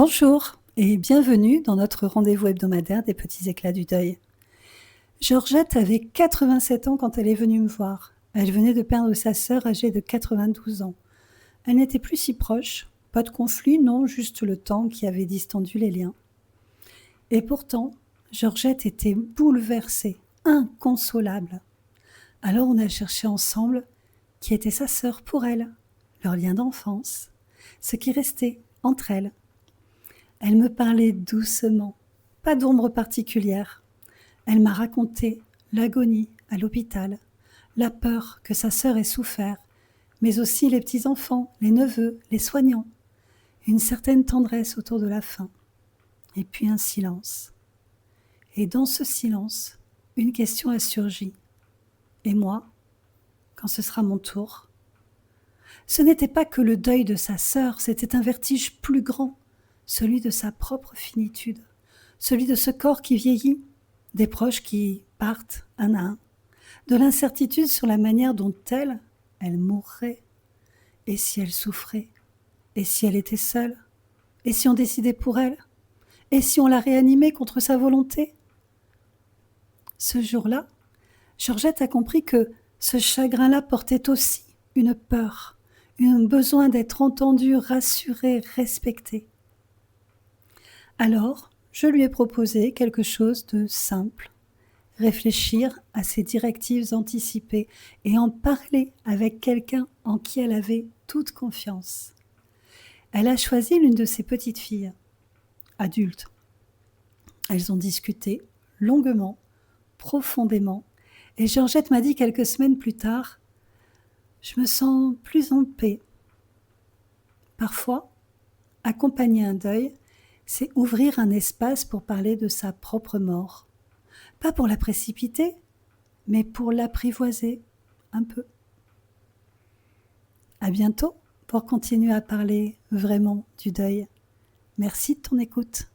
Bonjour et bienvenue dans notre rendez-vous hebdomadaire des petits éclats du deuil. Georgette avait 87 ans quand elle est venue me voir. Elle venait de perdre sa sœur âgée de 92 ans. Elle n'était plus si proche, pas de conflit, non, juste le temps qui avait distendu les liens. Et pourtant, Georgette était bouleversée, inconsolable. Alors on a cherché ensemble qui était sa sœur pour elle, leur lien d'enfance, ce qui restait entre elles. Elle me parlait doucement, pas d'ombre particulière. Elle m'a raconté l'agonie à l'hôpital, la peur que sa sœur ait souffert, mais aussi les petits-enfants, les neveux, les soignants. Une certaine tendresse autour de la fin. Et puis un silence. Et dans ce silence, une question a surgi. Et moi, quand ce sera mon tour? Ce n'était pas que le deuil de sa sœur, c'était un vertige plus grand, celui de sa propre finitude, celui de ce corps qui vieillit, des proches qui partent un à un, de l'incertitude sur la manière dont elle mourrait, et si elle souffrait, et si elle était seule, et si on décidait pour elle, et si on la réanimait contre sa volonté. Ce jour-là, Georgette a compris que ce chagrin-là portait aussi une peur, un besoin d'être entendue, rassurée, respectée. Alors, je lui ai proposé quelque chose de simple, réfléchir à ses directives anticipées et en parler avec quelqu'un en qui elle avait toute confiance. Elle a choisi l'une de ses petites filles, adulte. Elles ont discuté longuement, profondément, et Georgette m'a dit quelques semaines plus tard « Je me sens plus en paix ». Parfois, accompagner un deuil, c'est ouvrir un espace pour parler de sa propre mort. Pas pour la précipiter, mais pour l'apprivoiser un peu. À bientôt pour continuer à parler vraiment du deuil. Merci de ton écoute.